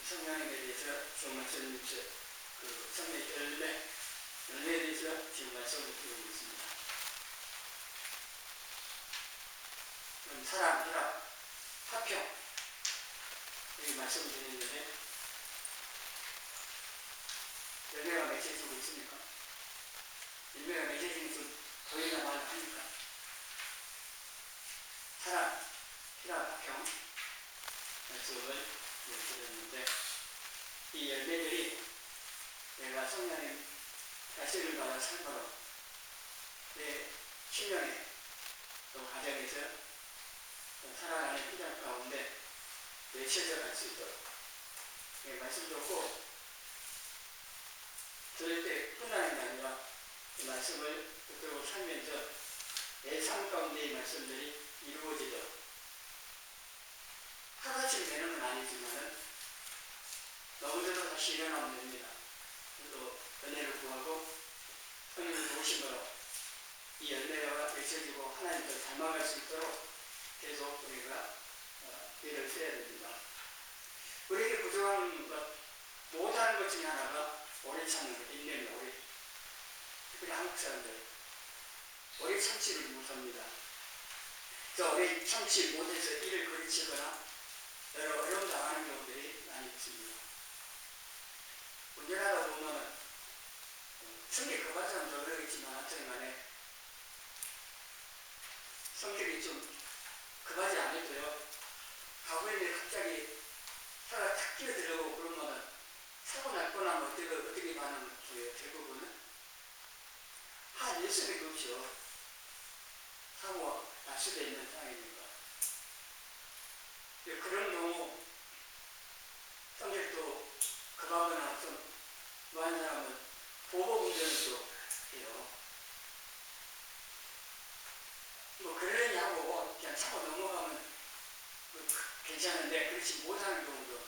성령에 대해서 말씀드린 그 성령의 열매에 대해서 지금 말씀을 드리고 있습니다. 사랑, 희락, 화평 이렇게 말씀을 드리는데 열매가 맺혀지고 있습니까? 열매가 맺혀지는 그 보이나 말을 하니까 사랑, 희락, 화평 말씀을 드렸는데 이 열매들이 내가 성령의 다스림을 받아 삶으로 내 신령에 또 가정에서 살아가는 현장 가운데 맺혀져 갈 수 있도록 말씀 듣고 들을 때 끝나는 게 아니라 이 말씀을 듣고 살면서 내 삶 가운데 이 말씀들이 이루어지도록 하나씩 되는 건 아니지만 너무나도 다시 일어나면 됩니다. 또 은혜를 구하고 성령을 도우심으로 이 열매가 맺혀지고 하나님을 닮아갈 수 있도록 계속 우리가 일을 써야 됩니다. 우리에게 부족한 것, 못하는 것 중에 하나가 오래 참는 것, 인내입니다. 특별히 한국 사람들 오래 참지를 못합니다. 오래 참지 못해서 일을 거르치거나 여러 어려움 당하는 경우들이 많이 있습니다. 운전하다 보면 성격이 급한 사람도 그러겠지만 하여튼간에 성격이 좀 급하지 않을까요? 가구에 갑자기 차가 탁 끼어들어오고 그러면 사고 날 거나 어떻게 반응을 보여요? 대부분은 한 일수밖에 없죠. 사고가 날 수도 있는 상황이니까. 그런 경우 성격도 급하거나 좀 많은 사람은 보복 운전을 또 해요. 그러려니 하고 그냥 차고 넘어가면 괜찮은데 그렇지 못하는 경우도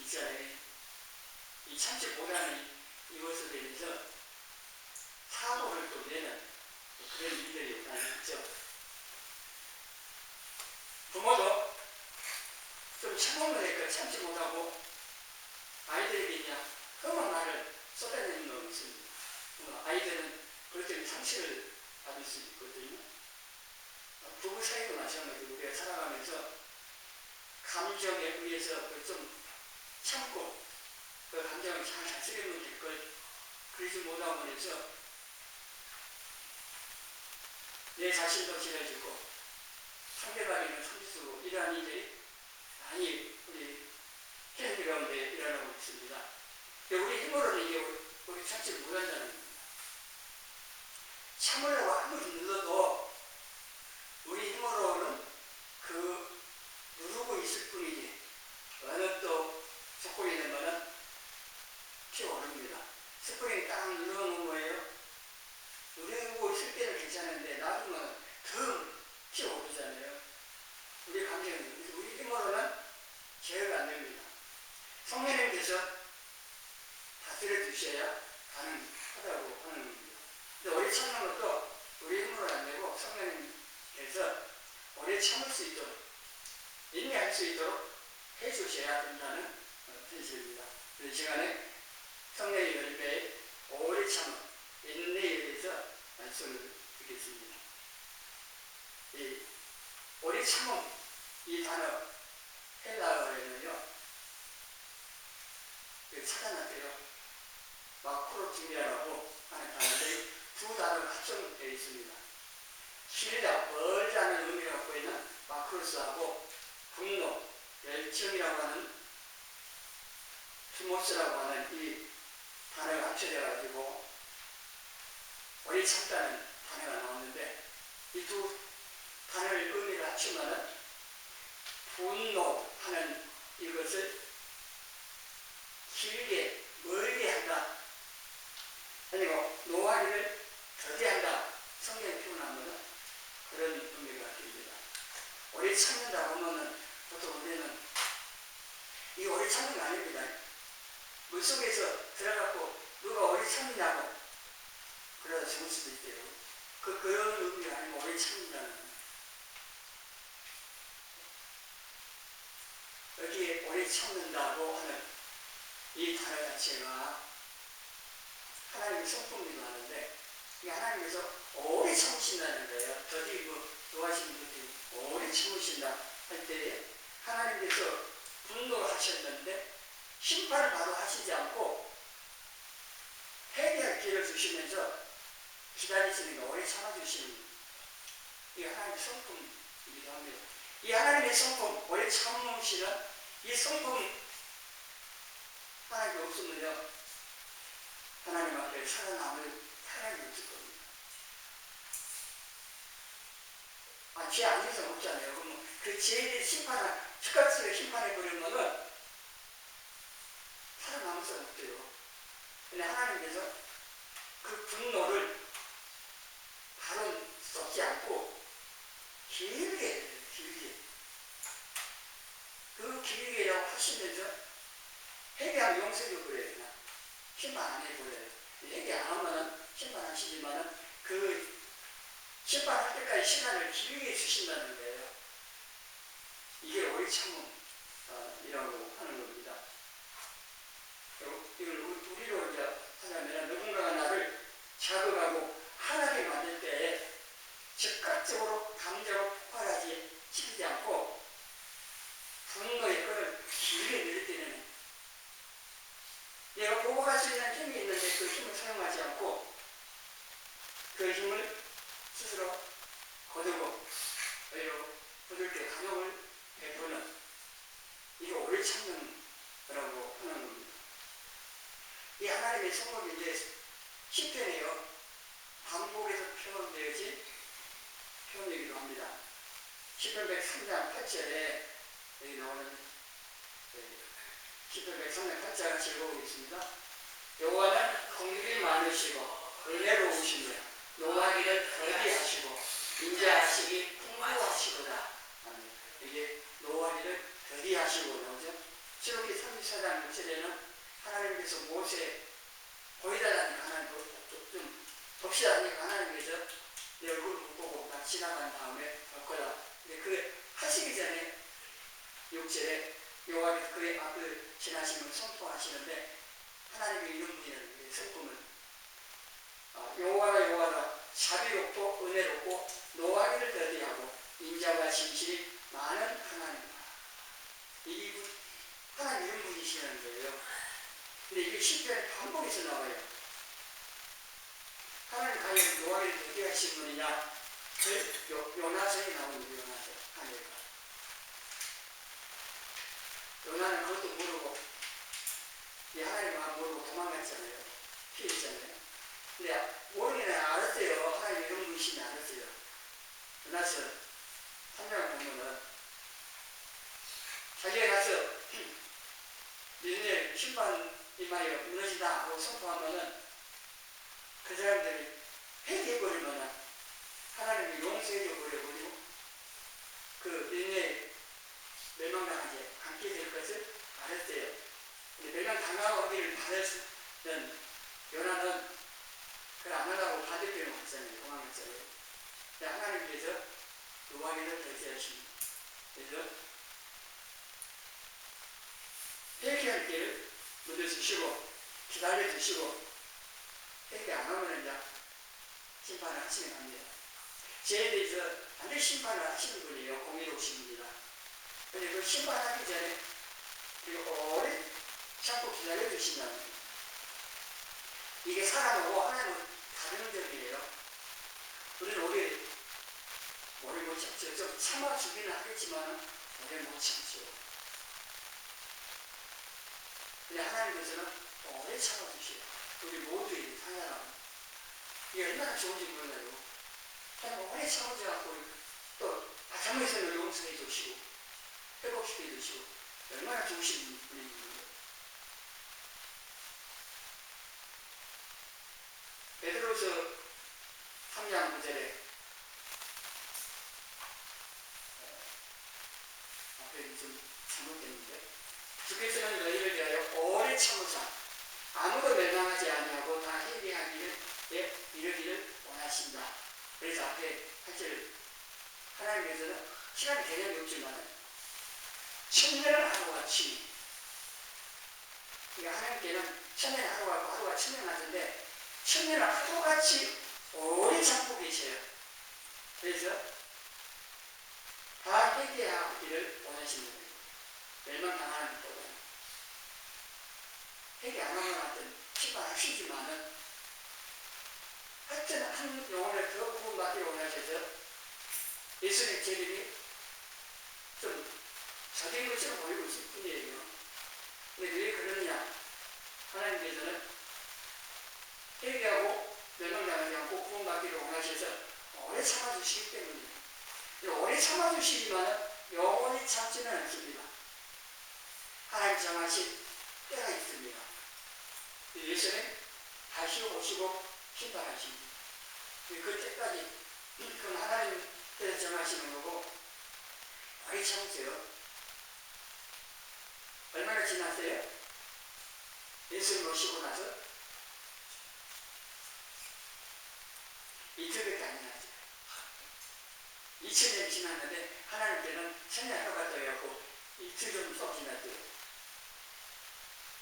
있잖아요. 이 참지 못하는 이것에 대해서 사고를 또 내는 그런 일들이 많이 있죠. 부모도 좀 참으면 되니까 참지 못하고 아이들에게 그냥 험한 말을 쏟아내는 경우가 있습니다. 아이들은 그럴 때는 상실을 받을 수 있거든요. 부부 사이도 마찬가지로 우리가 살아가면서 감정에 의해서 좀 참고 그 감정을 잘 다스리면 될 걸 그러지 못하고 해서 내 자신도 지나치고 상대방에는 손짓으로 이러한 일들이 많이 우리 현실 가운데 일어나고 있습니다. 우리 힘으로는 이게 우리 참지 못한다는 겁니다. 참으려고 아무리 눌러도 우리 힘으로는 누르고 있을 뿐이지 어느 또 속국이 되면은 피어오릅니다. 스프링이 딱 눌러놓은 거예요. 누르고 있을 때는 괜찮은데 놔두면 더 피어오르잖아요. 우리 감정이 우리 힘으로는 제어가 안 됩니다. 성령님께서 다스려 주셔야 가능하다고 하는 겁니다. 근데 오래 참는 것도 우리 힘으로 안 되고 성령님께서 오래 참을 수 있도록 인내할 수 있도록 해주셔야 된다는 뜻입니다. 이 시간에 성령의 열매의 오래 참음, 인내에 대해서 말씀을 드리겠습니다. 이 오래 참음, 이 단어 헬라어에는요 찾아놨대요. 마크로팀이라고 하는 단어들이 두 단어가 합성되어 있습니다. 길다, 멀다는 의미를 갖고 있는 마크로스하고 분노, 열정이라고 하는 투모스라고 하는 이 단어가 합쳐져가지고 오래 참다는 단어가 나왔는데 이 두 단어의 의미를 합치면은 분노하는 이것을 길게 멀게 한다. 아니고 노하기를 더디한다. 성경에 표현하면 그런 의미가 됩니다. 오래 참는다 보면은 보통 우리는 이 오래 참는 거 아닙니다. 물속에서 들어가고 누가 오래 참느냐고 그러다 죽을 수도 있대요. 그런 의미가 아니고 오래 참는다는 여기에 오래 참는다고 하는 이 단어 자체가 하나님의 성품이기도 하는데, 이게 하나님께서 오래 참으신다는 거예요. 더디 노하시는 분들이 오래 참으신다 할 때에 하나님께서 분노하셨는데 심판을 바로 하시지 않고 회개할 기회를 주시면서 기다리시는 게 오래 참아주시는, 이게 하나님의 성품이기도 합니다. 이 하나님의 성품, 오래 참으시는 이 성품, 하나님이 없으면요 하나님 앞에 살아남을 사람이 없을 겁니다. 죄 안 해서 없잖아요. 그러면 그 죄에 대해 즉각적으로 심판해버리면은 살아남을 수 없대요. 근데 하나님께서 그 분노를 바로 쏟지 않고 길게 그 길게 하시면서 회개하면 용서해 버려야 되나? 심판 안 해버려요. 회개 안 하면은 심판하시지만은 그 심판할 때까지 시간을 길게 주신다는 거예요. 이게 오래 참음이라고 하는 겁니다. 이걸 우리로 이제 하자면 누군가가 나를 자극하고 화나게 만들 때 즉각적으로 감정을 폭발하지 시키지 않고 분노의 끈을 길게 늘릴 때는 내가 보복할 수 있는 힘이 있는데 그 힘을 사용하지 않고 그 힘을 스스로 거두고 오히려 부들게 감옥을 베푸는, 이게 오래 참는 거라고 하는 겁니다. 이 하나님의 성품인데 시편에요 반복해서 표현되기도 합니다. 시편 103장 8절에 여기 나오는 시편 103장 8절 같이 읽어보겠습니다. 여호와는 긍휼이 많으시고 은혜로우시며 노하기를 더디하시고 인자하시기 풍부하시도다. 이게 노하기를 더디하시고 나오죠. 출애굽기 34장 6절에는 하나님께서 모세 보이다라니까 하나님 좀 봅시다니까 하나님께서 내 얼굴을 못 보고 나 지나간 다음에 볼 거다. 근데 그게 하시기 전에 6절에 여호와께서 그의 앞을 지나시면 선포하시는데, 하나님의 이런 분이라는 성품은 여호와가 여호와다 자비롭고 은혜롭고 노하기를 더디하고 인자와 진실이 많은 하나님이다. 이분 하나님 이런 분이시라는 거예요. 근데 이게 시편에 반복해서 나와요. 하나님 과연 노하기를 더디하신 분이냐? 요나서에 나오는 요나서 하늘과 요나는 그것도 모르고 이 하나님 마음 모르고 도망갔잖아요. 피했잖아요. 근데 모르긴 알았어요. 하나님 이런 분이시니 알았어요. 요나서 3장을 보면은 자기가 가서 니네 심판 임하여 무너지다 하고 선포하면은 그 사람들이 회개해버리면은 하나님이 용서해줘 버려버리고 그 니네 멸망당하지 않게 될 것을 알았어요. 근데 멸망당하기를 바랬던 요나는 그걸 안 하려고 반대편에 왔잖아요. 도망갔잖아요. 근데 하나님께서 노하기를 더디하십니다. 그래서 회개할 길을 묻어주시고 기다려주시고 회개 안 하면 이제 심판을 하시면 합니다. 죄에 대해서 반드시 심판을 하시는 분이에요. 공의로우신 분이다. 그런데 그 심판하기 전에 오래 참고 기다려주신다는 거예요. 이게 사람하고 하나님은 다른 점이에요. 우리는 오래 못 참죠. 좀 참아주기는 하겠지만 오래 못 참죠. 근데 하나님께서는 오래 참아주셔요. 우리 모두의 하나님. 이게 얼마나 좋은지 몰라요. 그냥 오래 참아줘갖고 또 잘못했으면 용서해 주시고 회복시켜 주시고 얼마나 좋으신 분입니다. 베드로서 3장 9절에 앞에 좀 잘못됐는데 주께서는 너희를 위하여 오래 참으사 아무도 멸망하지 아니하고 다 회개하기를 이르기를 원하신다. 그래서 앞에 사실 하나님께서는 시간이 개념이 없지만 천년을 하루 같이 그러니까 하나님께는 천년이 하루가 있고 하루가 천년 같은데 천년을 하루같이 오래 참고 계셔요. 그래서 다 회개하기를 원하시는 거예요. 멸망당하는 것보다는. 회개 안 하면 하여튼 피곤하시지만은 하여튼 한 영혼을 더 구원받기를 원하셔서 예수님 재림이 좀 자기인 것처럼 보이고 있을 뿐이에요. 근데 왜 그러느냐? 하나님께서는 회개하고 멸망당하지 않고 구원받기를 원하셔서 오래 참아주시기 때문이에요. 오래 참아주시지만 영원히 참지는 않습니다. 하나님 정하신 때가 있습니다. 예수님 다시 오시고 심판하십니다. 그 때까지 그건 하나님께서 정하시는 거고 오래 참으세요. 얼마나 지났어요? 예수님 오시고 나서 이틀밖에 안 지났어요. 2000년이 지났는데 하나님께는 천년하루가 더해갖고 이틀 좀 썩 지났어요.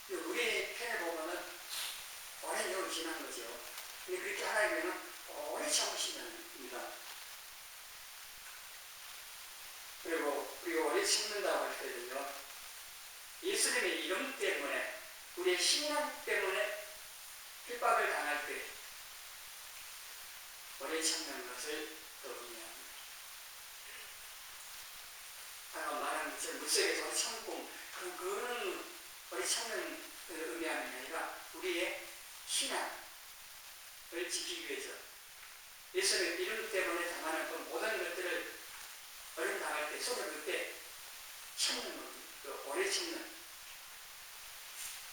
우리 펜을 보면은 오랜 세월 지난 거죠. 근데 그렇게 하나님께는 오래 참으신답니다. 그리고 우리가 오래 참는다고 할 때는요, 예수님의 이름 때문에, 우리의 신앙 때문에 핍박을 당할 때 오래 참는 것을 또 의미합니다. 방금 말한 것처럼 물속에서 오래 참고, 그거는 오래 참는 의미하는 게 아니라 우리의 신앙을 지키기 위해서 예수님의 이름 때문에 당하는 그 모든 것들을 어려움 당할 때, 손을 들 때 참는 겁니다. 오래 참는.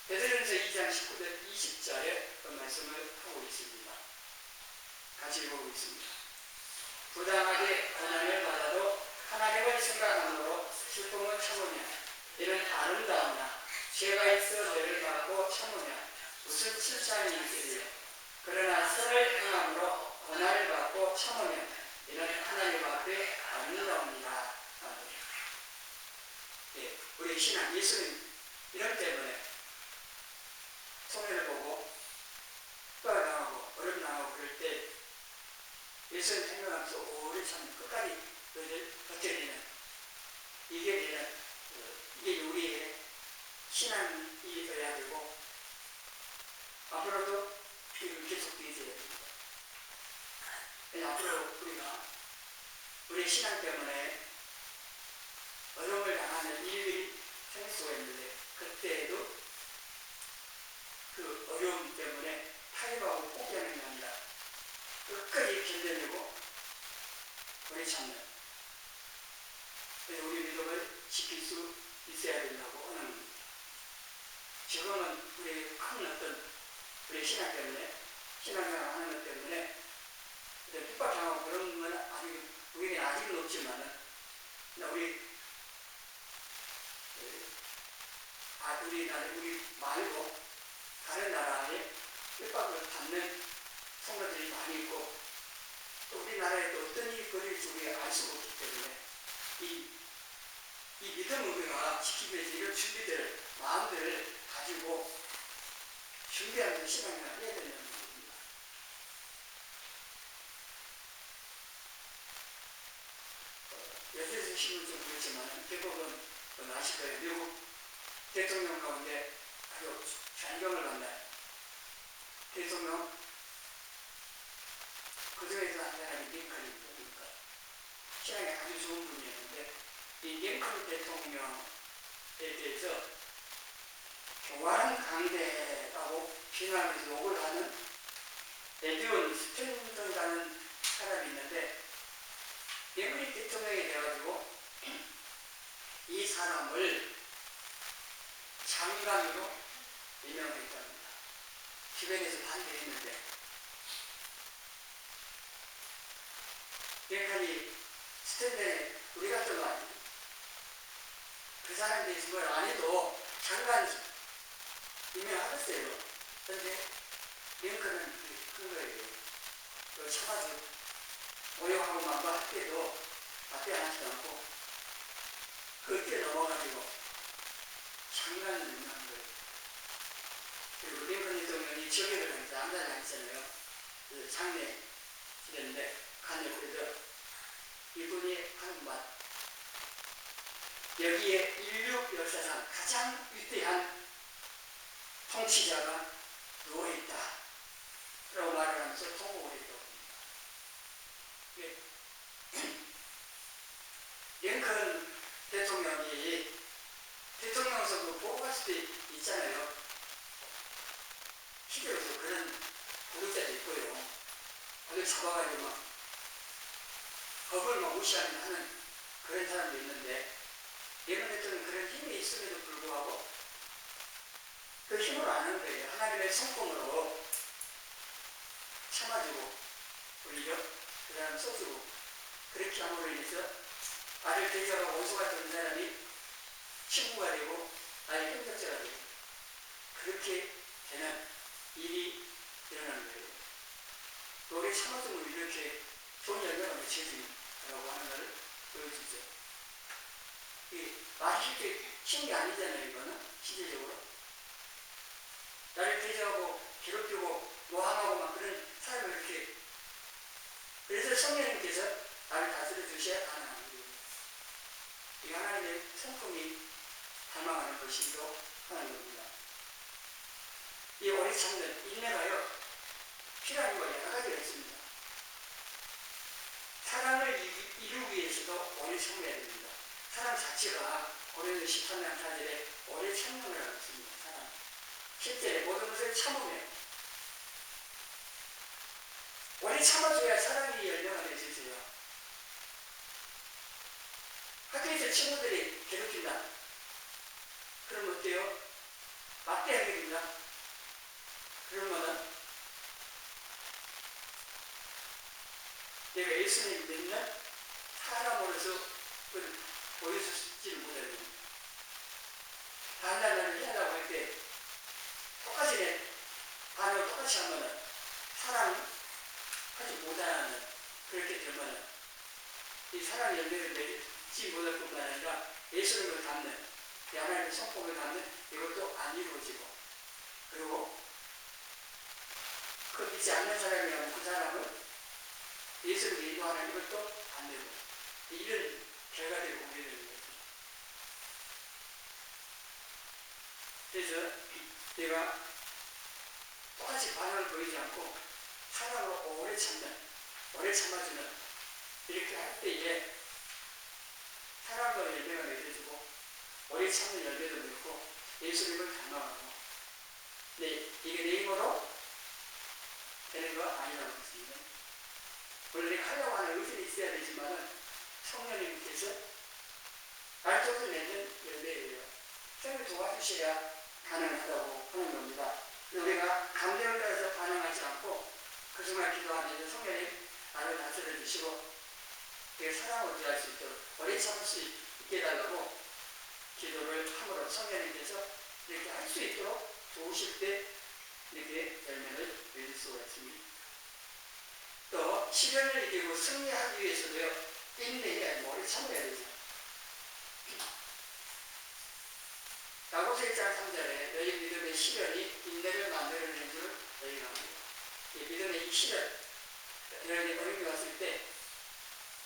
베드로전서 2장 19절 20절에 그 말씀을 하고 있습니다. 같이 보고 있습니다. 부당하게 고난을 받아도 하나님을 생각함으로 슬픔을 참으며 이는 아름다우나 죄가 있어 너를 받고 참으며 무슨 칭찬이 있으리요. 그러나 선을 행함으로 고난을 받고 참으며 이는 하나님 앞에 아름다웁니다. 예, 우리 신앙 예수님 이름 때문에 손해를 보고 핍박을 당하고 어려움 당하고 그럴 때 예수님 생각하면서 오래 참는 끝까지 너희를 버텨내는 이게 우리의 신앙이 되어야 되고 앞으로도 계속 되어야 됩니다. 앞으로 우리가 우리의 신앙 때문에 어려움을 당하는 일들이 생길 수가 있는데 그때에도 그 어려움 때문에 타협하고 포기하는 게 아니라 끝까지 견뎌내고 오래 참는, 우리 믿음을 지킬 수 있어야 된다고 하는 겁니다. 지금은 우리의 큰 어떤 우리의 신앙 때문에 신앙생활 하는 것 때문에 핍박당하고 그런 건 아직 우리에게 아직은 없지만은 우리 말고 다른 나라에 핍박을 받는 성도들이 많이 있고 또 우리나라에 또 어떤 일이 벌일지 우리가 알 수가 없기 때문에 이 믿음을 우리가 지키기 위해서 이런 준비들, 마음들을 가지고 준비하는 시간을 해야 되는 겁니다. 여기서 신문 좀 그렇지만 대부분 아실 거예요. 미국 대통령 가운데 아주 존경을 받는 대통령 그중에서 한 사람이 링컨입니다. 신앙이 아주 좋은 분이었는데 이 링컨 대통령에 대해서 교활한 강대라고 비난하면서 욕을 하는 에드원 스탠턴이라는 사람이 있는데 링컨 대통령이 돼가지고 이 사람을 장관으로 임명했답니다. 주변에서 반대했는데 링컨이 스탠턴에 우리 같은 거 아니에요. 그 사람들이 그걸 안 해도 장관 임명하겠어요. 그런데 링컨은 큰 거예요. 참아서 모욕하고 할 때도 앞에 안 하지도 않고 그때 넘어가지고 장관을 임명한 거예요. 그리고 링컨 대통령이 저격을 하면서 암살당했잖아요. 그 장례 지냈는데 간역으로 이분이 하는 말, 여기에 인류 역사상 가장 위대한 통치자가 누워있다 라고 말을 하면서 통곡을 했다고 합니다. 링컨 대통령이 대통령석으로 보고 갔을 때 있잖아요. 실제로도 그런 구독자도 있고요. 거기 잡아가지고 막 법을 막 무시하는 하는 그런 사람도 있는데, 링컨 대통령은 그런 힘이 있음에도 불구하고 그 힘으로 안 하는 거예요. 하나님의 성품으로 참아주고 오히려 그 사람 써주고, 그렇게 함으로 인해서 나를 대적하고 원수가 되는 사람이 친구가 되고 나의 협력자가 되고 그렇게 되는 일이 일어나는 거예요. 우리 참아주면 이렇게 좋은 열매가 맺혀진다고 하는 것을 보여주죠. 말이 쉽게 쉬운 게 아니잖아요. 이거는 실제적으로 나를 대적하고 괴롭히고 모함하고 막 그런 사람을 이렇게, 그래서 성령님께서 나를 다스려 주셔야 가능한 거예요. 이 하나님의 성품이 닮아가는 것이기도 하는 겁니다. 이 오래 참는 인내가요, 필요한 거 여러 가지가 있습니다. 사랑을 이루기 위해서도 오래 참아야 됩니다. 사랑 자체가 고린도 13장 4절에 오래 참는 거라고 했습니다. 사랑. 실제 모든 것을 참으면 오래 참아줘야 사랑이 열매가 맺어져요. 학교에서 친구들이 괴롭힌다. 그럼 어때요? 막대하게 된다. 그러면은 내가 예수님 믿는 사람으로서 그걸 보여주지를 못해요. 다른 나라를 해야라고 할 때 똑같이 반응을 똑같이 하면은 사랑하지 못하는, 그렇게 되면은 이 사랑 열매를 맺지 못할 뿐만 아니라 예수님을 닮는, 하나님의 성품을 닮는 이것도 안 이루어지고, 그리고 그 믿지 않는 사람이라면 그 사람을 예수를 인도하는 이것도 안 되고, 이런 결과들이 오게 되는 거죠. 그래서 내가 똑같이 반응을 보이지 않고 사랑으로 오래 참는, 오래 참아주는, 이렇게 할 때에 사랑과 열매가 맺어지고 오래 참는 열매도 맺고 예수님을 닮아가고, 네, 이게 내 힘으로 되는 거 아니라고 했습니다. 물론 내가 하려고 하는 의지는 있어야 되지만 성령님께서 말씀을 내는 열매예요. 성령을 도와주셔야 가능하다고 하는 겁니다. 우리가 감정을 따라서 반응하지 않고 그 순간 기도하면서 성령님 나를 다스려 주시고 내가 사랑으로 대할 수 있도록 오래 참을 수 있게 해달라고 기도를 함으로 성령님께서 이렇게 할 수 있도록 도우실 때 이렇게 열매를 맺을 수가 있습니다. 또 시련을 이기고 승리하기 위해서도요, 인내해야 오래 참아야 되죠. 야고보서 1장 3절에 너희 믿음의 시련이 인내를 만들어내는 줄 너희가 합니다. 이 믿음의 이 시련, 여러분이 어려움이 왔을 때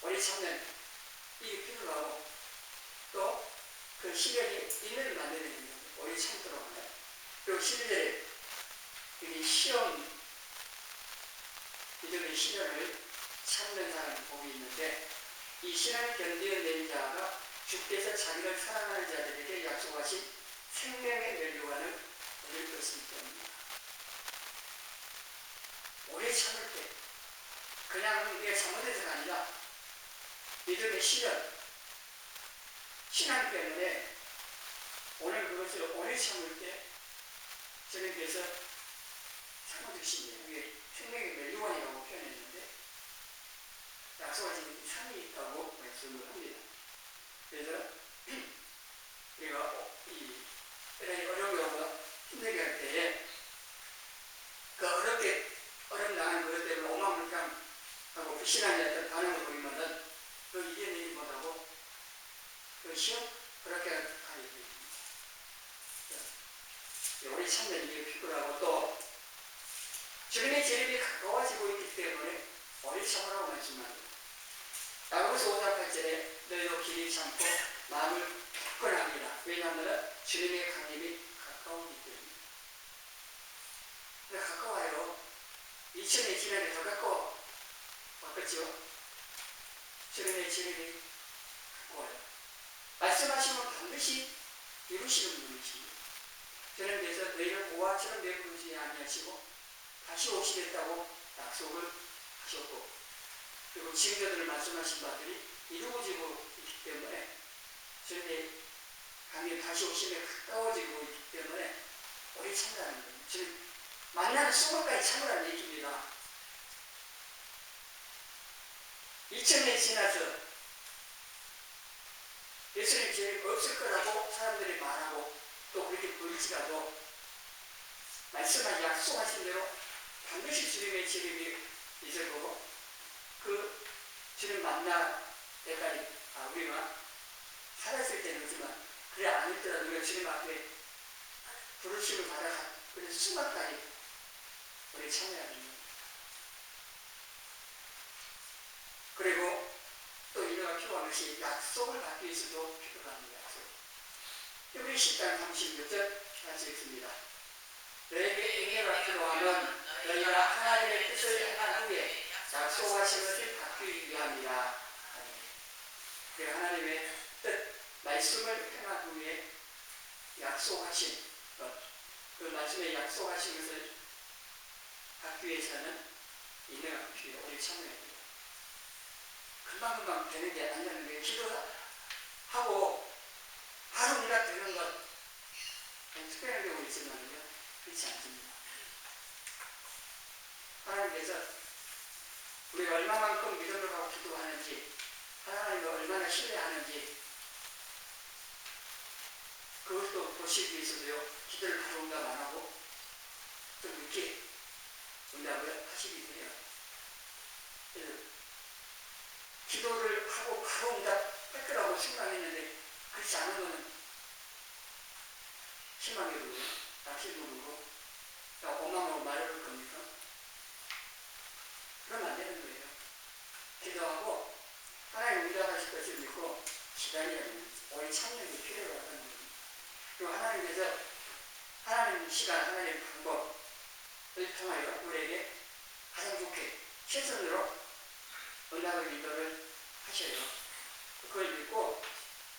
오래 참는 이게 필요하고, 또 그 시련이 인내를 만들어내는 줄 오래 참도록 합니다. 그리고 11절에 이 시험, 믿음의 시련을 참는 사람이 복이 있는데, 이 시련을 견디어낸 자가 주께서 자기를 사랑하는 자들에게 약속하신 생명의 멸류관을 얻을 것이기 때문입니다. 오래 참을 때 그냥 내가 잘못해서가 아니라 믿음의 시련, 신앙 때문에 오늘 그것을 오래 참을 때 주님께서 참아주시니 이게 생명의 멸류관이라고 표현했는데 약속하신 삶이 있다고 말씀을 합니다. 그래서 우리가 이 어려움과 힘들게 할 때에 그 어렵게 당하는 것 때문에 오만불감하고 불신하는 어떤 반응을 보이면은 그 이겨내지 못하고 그 시험 그렇게 가게 됩니다. 우리 참는 이게 피곤하고 또 주님의 재림이 가까워지고 있기 때문에 우리 참으라고 말씀합니다. 야고보서 5장 8절에 너희도 길이 참고 마음을 굳건하리라. 왜냐하면 주님의 강림이 가까우기 때문에. 근데 가까워요. 2000년 지나게 더 가까워 왔겠죠? 주님의 재림이 가까워요. 말씀하시면 반드시 이루시는 분이십니다. 주님께서 너희를 고아처럼 내버리지 아니하시고 다시 오시겠다고 약속을 하셨고, 그리고 증거들을 말씀하신 바들이 이루어지고 있기 때문에 주님의 강림 다시 오심에 가까워지고 있기 때문에 우리 참으라는 거예요. 주님 만나는 순간까지 참으라는 얘기입니다. 2000년이 지나서 예수님 재림 없을 거라고 사람들이 말하고 또 그렇게 보일지라도 말씀한 약속하신 대로 반드시 주님의 재림이 있을 거고, 그 주님 만날 때까지 우리가 살았을 때는 그렇지만 그래 아니더라도 우리가 주님 앞에 부르심을 받아가 그래서 수막까지 우리 참여해야 됩니다. 그리고 또 이너가 필요한 것이 약속을 받기 위해서도 필요합니다. 약속. 히브리 10장 36절 같이 읽습니다. 너에게 eng애가 필요하면 너희가 하나님의 뜻을 행한 후에 약속하신 것을 받기 위함이라. 그래서 하나님의 뜻, 말씀을 행한 후에 약속하신 것, 그 말씀에 약속하신 것을 받기 위해서는 인내가 필요해요. 우리 참여해야 돼요. 금방금방 되는 게 아니라는 거예요. 기도하고 바로 우리가 되는 것, 특별한 경우 있지만요, 그렇지 않습니다. 하나님께서 우리가 얼마만큼 믿음을 갖고 기도하는지, 하나님을 얼마나 신뢰하는지, 그것도 보시기 위해서도요, 기도를 바로 응답 안 하고 좀 늦게 응답을 하시기도 해요. 그래서 기도를 하고 바로 응답할 거라고 생각했는데 그렇지 않은 거는 실망이 오고 낙심도 오고 원망하고 말해볼 겁니까? 그러면 안 되는 거예요. 기도하고 하나님 응답하실 것을 믿고 기다려야 됩니다. 우리 참여가 필요하다는 겁니다. 그리고 하나님께서 하나님 시간, 하나님 방법을 통하여 우리에게 가장 좋게 최선으로 응답의 인도를 하셔요. 그걸 믿고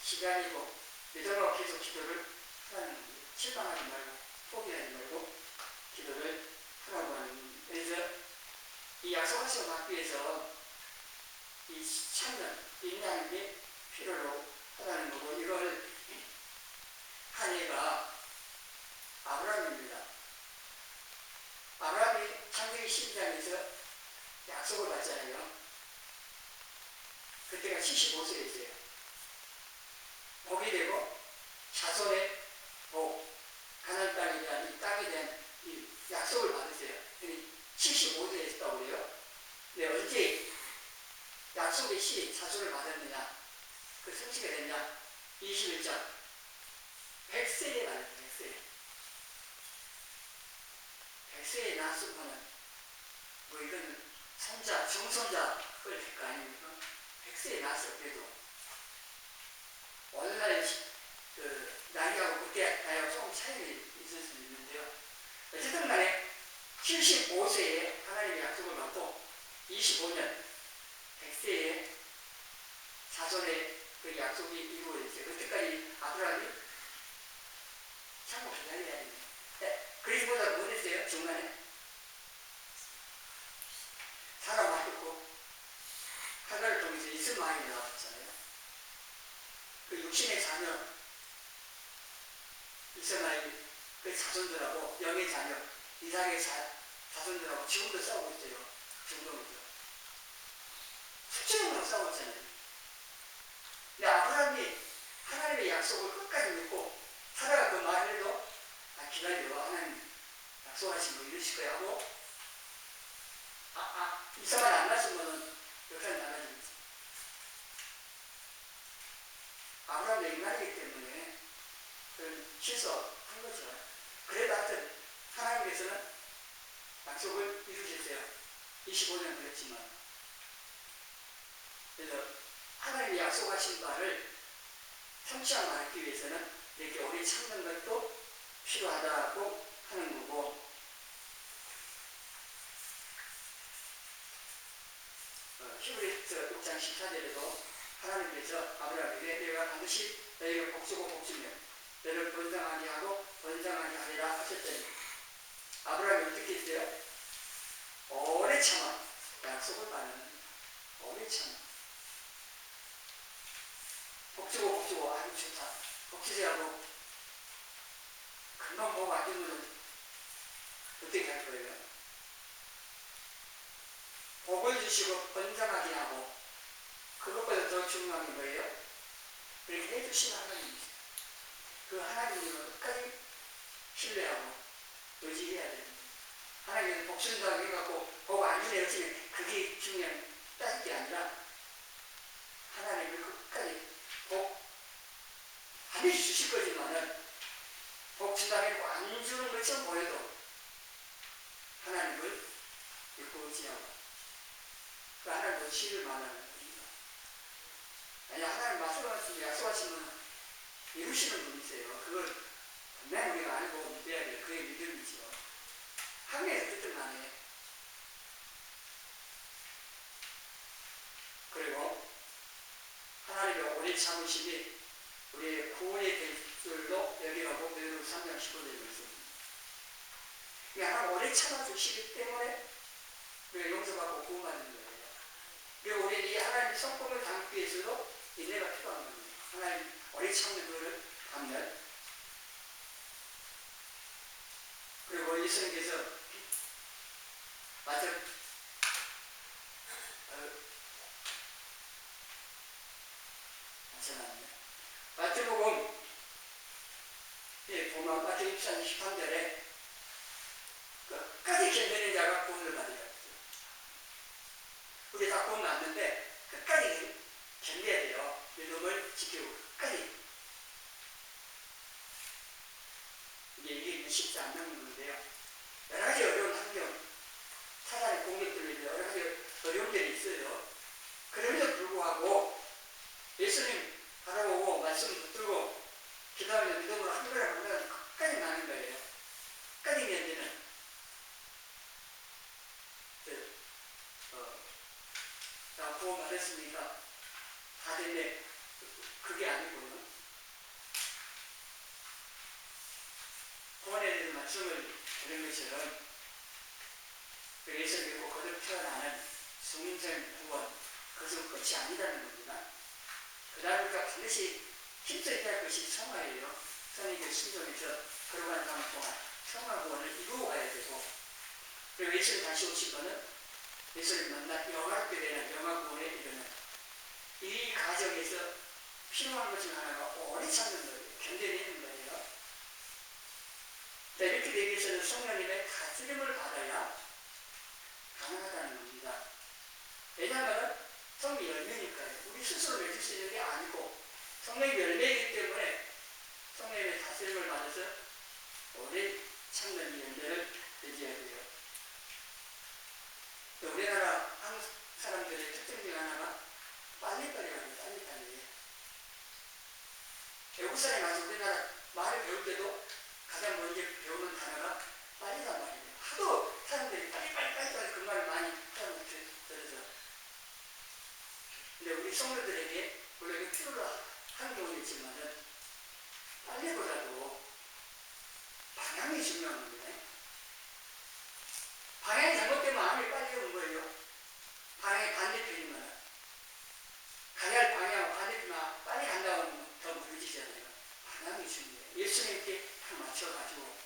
기다리고 믿음으로 계속 기도를 하라는 겁니다. 실망하지 말고 포기하지 말고 기도를 하라고 하는 겁니다. 그래서 이 약속하신 것 받기 위해서 이 참는, 인내하는 게 필요로 하다는 거고, 이걸 한 애가 아브라함입니다. 아브라함이 창세기 12장에서 약속을 받잖아요. 그때가 75세였어요. 복이 되고 자손의 복, 가나안 땅에 대한 이 땅에 대한 이 약속을 받으세요. 75세에 있었다고 그래요. 근데 언제 약속의 시 자손을 받았느냐, 그 성취가 됐냐, 21장 100세에 받았어요. 100세에 낳았으면 뭐 이건 손자, 정손자를 될 거 아닙니까? 100세에 낳았을 때도 오늘날 나이하고 그때 나이하고 조금 차이가 있을 수 있는데요. 어쨌든 간에 75세에 하나님의 약속을 받고 25년 100세에 자손의 그 약속이 이루어졌어요. 그때까지 아브라함이 참고 기다려야 됩니다. 그리스보다 뭐 했어요? 중간에 사람 맡겼고 하가를 통해서 이스마엘이 나왔잖아요. 그 육신의 자녀 이스마엘 그 자손들하고 영의 자녀 이삭의 자손들하고 지금도 싸우고 있어요. 지금도 수천년간 싸우고 있잖아요. 근데 아브라함이 하나님의 약속을 끝까지 믿고 사라가 그 말을 해도 기다려, 하나님 약속하신 거 이루실 거야 하고 이삭을 안 낳았으면 역사는 달라집니다. 아브라함의 인간이기 때문에 그런 실수한 거죠. 그래도 하여튼 하나님께서는 약속을 이루셨어요. 25년 그랬지만. 그래서 하나님이 약속하신 바를 성취하기 위해서는 이렇게 오래 참는 것도 필요하다고 하는 거고, 히브리서 6장 14절에도 하나님께서 아브라함에게 내가 반드시 너희를 복주고 복주며 너를 번성하게 하고 번성하게 하리라 하셨더니 아브라함이 어떻게 했어요? 오래 참아 약속을 받는 오래 참아 복주고 복주고 아주 좋다. 복주제하고 금방 복 안 주면 어떻게 할 거예요? 복을 주시고 번성하게 하고 그것보다 더 중요한 게 뭐예요? 그렇게 해주신 하나님이세요. 그 하나님을 끝까지 신뢰하고 의지해야 됩니다. 하나님은 복 준다고 해갖고 복 안 주네 어찌네 그게 중요한 따질 게 아니라 하나님을 끝까지 복 반드시 주실 거지만은 복 준다고 안 주는 것처럼 보여도 하나님을 믿고 의지하고 그 하나님을 신을 만나는 겁니다. 만약 하나님 말씀하시면 약속하시면 이루시는 분이세요. 그걸 분명히 우리가 알고 믿어야 돼요. 그의 믿음이죠. 항해에서 뜻을 안 해. 그리고 하나님의 오래 참으심이 우리의 구원의 될 줄로 여기라고 베드로 3장 15절에 말씀입니다. 하나님 오래 참아주시기 때문에 우리가 용서받고 구원받는 거예요. 그리고 우리는 이 하나님의 성품을 담기 위해서도 인내가 필요한 겁니다. 하나님 오래 참는 그거를 하면 그리고 예수님께서 마태복음 보면 마태복음 24장 13절에 끝까지 견디는 자가 구원을 받으리라. 우리 다 구원 받는데 끝까지 견뎌야 돼요. 믿음을 지키고 끝까지. 이게 쉽지 않는 건데요. 여러 가지 어려운 환경, 사단의 공격들이 여러 가지 어려움들이 있어요. 그럼에도 불구하고 예수님 바라보고 말씀 붙들고 기도하며 믿음으로 한 거라 보면 끝까지 나는 거예요. 끝까지 견디는. 나 구원 받았습니까? 다 됐네. 그게 아니고요. 구원에 대한 말씀을 들은 것처럼 그래서 결국 거듭 태어나는 성인생 구원, 그것은 끝이 아니라는 겁니다. 그 다음부터 반드시 힘써 있다 할 것이 성화예요. 성령의 순종에서 걸어가는 사람 동안 성화 구원을 이루어 가야 되고, 그리고 예수님 다시 오신 거는 예수님 만나 영화롭게 되는 영화 구원에 이르는 이 과정에서 필요한 것 중 하나가 오래 참는 거예요. 견뎌내는 거예요. 이렇게 되기 위해서는 성령님의 다스림을 받아야 가능하다는 겁니다. 왜냐하면 성령이 열매니까요. 우리 스스로 맺을 수 있는 게 아니고 성령이 열매이기 때문에 성령님의 다스림을 받아서 오래 참는 이 열매를 맺어야 돼요. 우리나라 한국 사람들의 특징 중 하나가 빨리빨리 가요. 빨리빨리. 외국 사람이 와서 우리나라 말을 배울 때도 가장 먼저 배우는 단어가 빨리단 말이에요. 하도 사람들이 빨리빨리 그 말을 많이 하는 들어서. 근데 우리 성도들에게 물론 이거 필요로 하는 경우도 있지만은 빨리보다도 방향이 중요한 겁니다. 방향이 잘못되면 아무리 빨리 오는 거예요. 방향이 반대편이면 가야 할 방향 반대편이면 빨리 간다고 하면 더 무너지잖아요. 방향이 중요해요. 예수님께 딱 맞춰가지고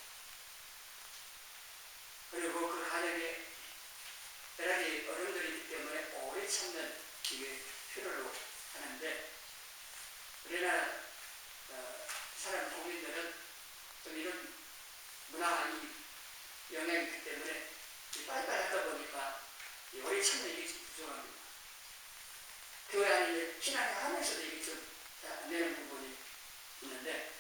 그리고 그 가정에 여러 가지 어려움들이 있기 때문에 오래 참는 이게 필요로 하는데 우리나라 사람 국민들은 좀 이런 문화의 영향이 있기 때문에 빨리빨리 하다 보니까 오래 참는 이게 부족합니다. 교회 안에 신앙을 하면서도 이게 좀 안 되는 부분이 있는데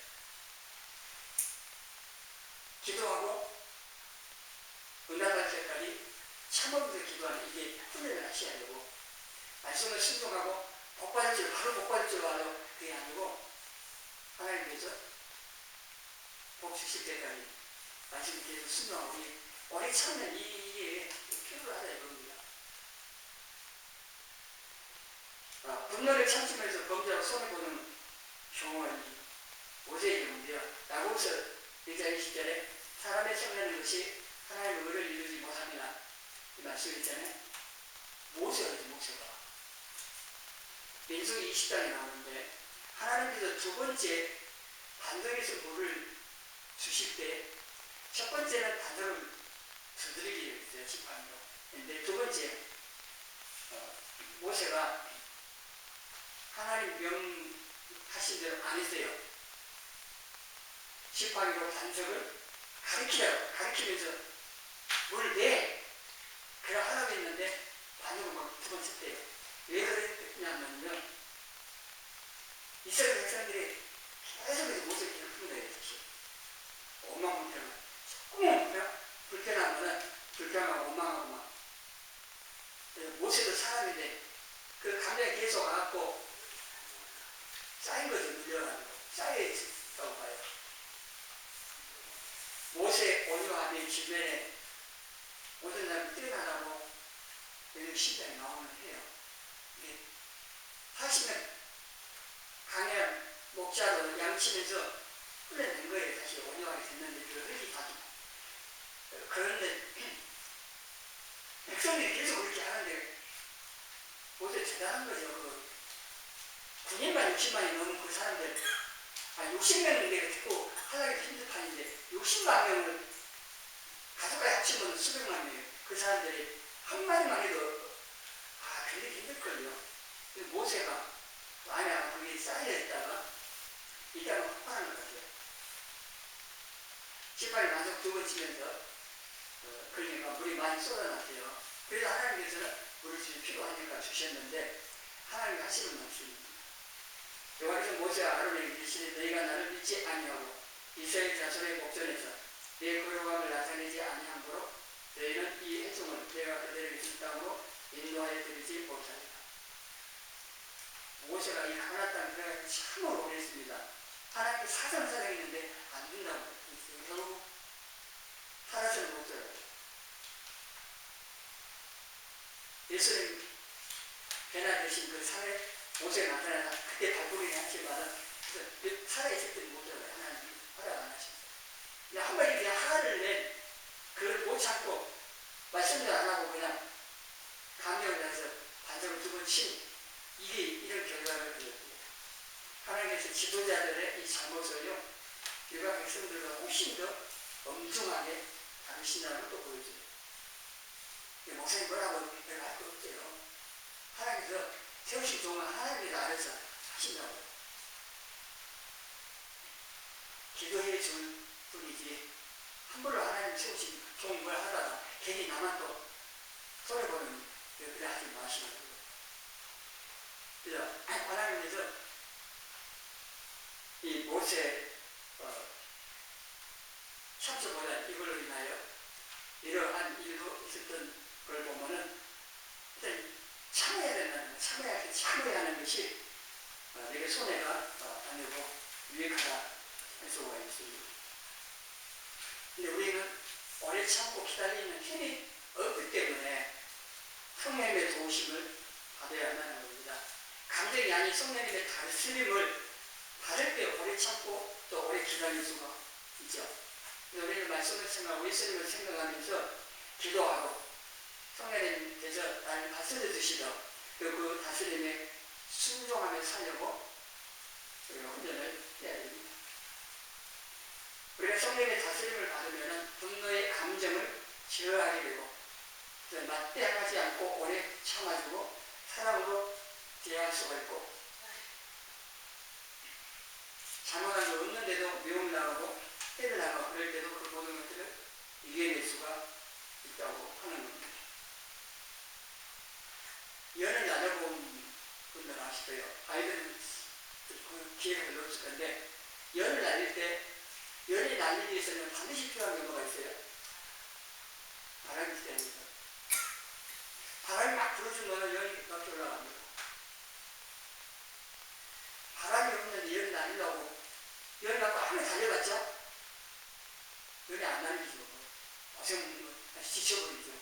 기도하고 응답할 때까지 참으면서 기도하는 이게 훈련을 하셔야 되고, 말씀을 순종하고 복받을 줄, 바로 복받을 줄 알아요. 그게 아니고 하나님께서 복 주실 때까지 말씀을 계속 순종하고 우리 오래 참는 이게 필요하다 이겁니다. 분노를 참으면서 범죄하고 손해보는 경우는 모세의 경우인데요. 야고보서 1장 20절에 사람의 성내는 것이 하나님의 의를 이루지 못합니다. 이 말씀이 있잖아요. 모세가 민수기 20장에 나오는데 하나님께서 두 번째 반석에서 물을 주실 때 첫 번째는 반석을 두드리기로 했어요. 지팡이로. 근데 두 번째 모세가 하나님 명하신 대로 안 했어요. 지팡이로 반석을 가리키면서 물 내! 그래 하라고 했는데 반석을 막 두 번 쳤대요. 왜 그랬냐면요. 이스라엘 백성들이 계속해서 모세를 괴롭힌 거예요. 원망 불평. 조금만 불편하면 불평하고 원망하고 막. 모세도 사람인데 그 감정이 계속 와갖고 쌓인 거죠. 물려가지고 쌓여있다고 봐요. 모세 온유함이 주변에 모든 사람이 뛰어나라고 여기 신장에 나오면 해요. 이게 사실은 강연 목자로 양치면서 흘러낸 거예요. 다시 온유하게 됐는데 그 흙이 가지고. 그런데 백성들이 계속 그렇게 하는데 모세 대단한 거죠. 군인만 60만이 넘은 그 사람들 60명 내가 듣고 하려기 힘든 판인데 60만 명을 가족과 합치면 수백만 명이에요. 그 사람들이 한마디만 해도 굉장히 힘들거든요. 모세가 만약 거기에 쌓여있다가 이따가 폭발하는 것 같아요. 지팡이 만석 두 번 치면서 그러니까 물이 많이 쏟아났대요. 그래서 하나님께서는 물을 주실 필요하니까 주셨는데 하나님이 하시는 말씀입니다. 여호와께서 모세와 아론에게 이르시되 너희가 나를 믿지 아니하고 이스라엘 자손의 목전에서 내 거룩함을 나타내지 아니함으로 너희는 이 회중을 내가 그들에게 준 땅으로 인도하여 드리지 못하리라. 모세가 이 가나안 땅에 들어가서 참으로 오래 했습니다. 하나님께 사정사정했는데 안 된다고 했어요. 결국 살아서는 못 들어요. 예수님 배나 대신 그 산에 모세가 나타나서 그때 발버둥이 하지만 살아있을 때는 못 들어요. 하나님이 허락 안 하십니다. 그냥 한 마디 그냥 화를 낸 그걸 못 참고 말씀도 안 하고 그냥 감정을 내서 반성을 두 번 친 이게 이런 결과를 드렸습니다. 하나님께서 지도자들의 이 잘못을요 일반 백성들보다 훨씬 더 엄중하게 다루신다는 걸 또 보여줘요. 목사님 뭐라고 내가 할 거 없대요. 하나님께서 세우신 동안 하나님께서 알아서 하신다고. 기도해 줄 뿐이지 함부로 하나님 세우신 종이 뭘 하다가 괜히 나만 또 손해보는 그래 하지 마시는 거예요. 그래서 하나님께서 이 모세 참수보다 이걸로 인하여 이러한 일도 있었던 걸 보면은 일단 참아야 된다는 거, 참아야 하는 것이 내게 손해가 아니고 유익하다 할 수가 있습니다. 근데 우리는 오래 참고 기다리는 힘이 없기 때문에 성령님의 도우심을 받아야 한다는 겁니다. 감정이 아닌 성령님의 다스림을 받을 때 오래 참고 또 오래 기다릴 수가 있죠. 우리는 말씀을 생각하고 예수님을 생각하면서 기도하고 성령님께서 나를 다스려 주시던 그 다스림에 순종하며 살려고 우리가 훈련을 해야 됩니다. 우리가 성령의 다스림을 받으면 분노의 감정을 제어하게 되고 맞대항하지 않고 오래 참아주고 사랑으로 대할 수가 있고 잘못한 거 없는데도 미움을 나가고 때를 나가고 그럴 때도 그 모든 것들을 이겨낼 수가 있다고 하는 겁니다. 연을 나눠본 분들 아시고요. 아이들은 그 기회가 별로 없을 건데 연을 날릴 때 연이 날리기 위해서는 반드시 필요한 게 뭐가 있어요? 바람이 있어야 됩니다. 바람이 막 불어주면 열이 막 올라갑니다. 바람이 없는데 열이 나려고 열이 나고 아무리 달려갔죠? 열이 안 나리죠. 고생 지쳐버리죠.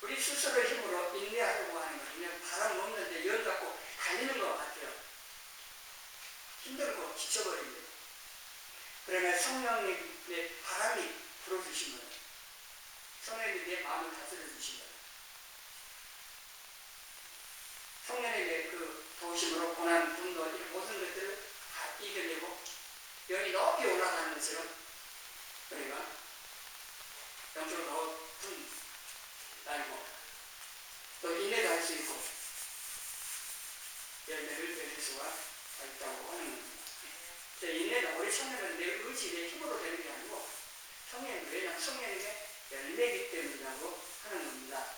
우리 스스로의 힘으로 인내하려고 하는 거 그냥 바람 없는데 열 갖고 달리는 것 같아요. 힘들고 지쳐버립니다. 그러나 성령님의 바람이 불어주시면 성령님이 내 마음을 다스려 주시면 성령님의 그 도우심으로 고난, 분노 이 모든 것들을 다 이겨내고 영이 높이 올라가는 것처럼 우리가 영적으로 날고 또 인내도 할 수 있고 열매를 맺을 수가 있다고 하는 겁니다. 인내는 우리 성령은 내 의지, 내 힘으로 되는 게 아니고 성령은 왜냐하면 성령의 열매이기 때문이라고 하는 겁니다.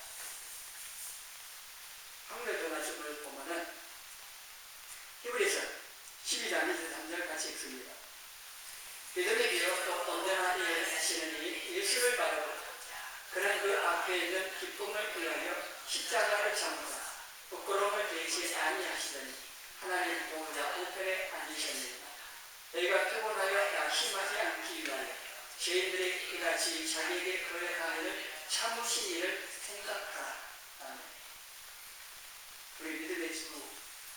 한글도 말씀을 보면은 히브리서 12장 23절 같이 읽습니다. 믿음의 비로 또 온전한 일을 하시느니 예수를 바라고 그는 그 앞에 있는 기쁨을 위하여 십자가를 참고 부끄러움을 대치 아니하시더니 하나님 보호자 우편에 앉으셨느니라. 너희가 피곤하여 낙심하지 않기 위하여 죄인들이 이같이 자기에게 거역하는 참으신 일을 생각하라. 아멘. 우리 믿음의 주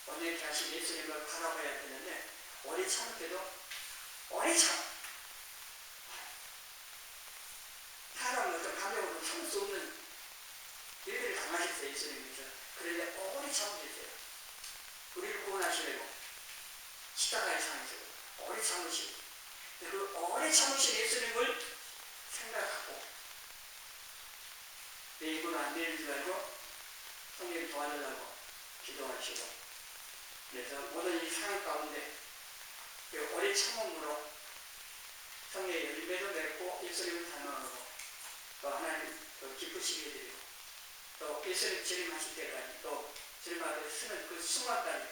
온전케 하신 예수님을 바라봐야 되는데 오래 참을때도 오래 참 사람은 어떤 감정으로 참을 수 없는 일들을 당하셨어요. 예수님께서. 그런데 오래 참으셨어요. 우리를 구원하시려고 십자가에 상하시고 오래 참으시고 그 오래 참으신 예수님을 생각하고 내 입으로 안 되는 줄 알고 성령이 도와달라고 기도하시고 그래서 모든 이 상황 가운데 그 오래 참음으로 성령의 열매도 맺고 예수님을 닮아가고 또 하나님 또 기쁘시게 되고 또 예수님 재림하실 때까지 또 재림하되 쓰는 그 순간까지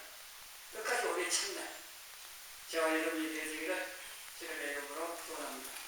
끝까지 오래 참는 저와 여러분이 되시기를 주님의 이름으로 축원합니다.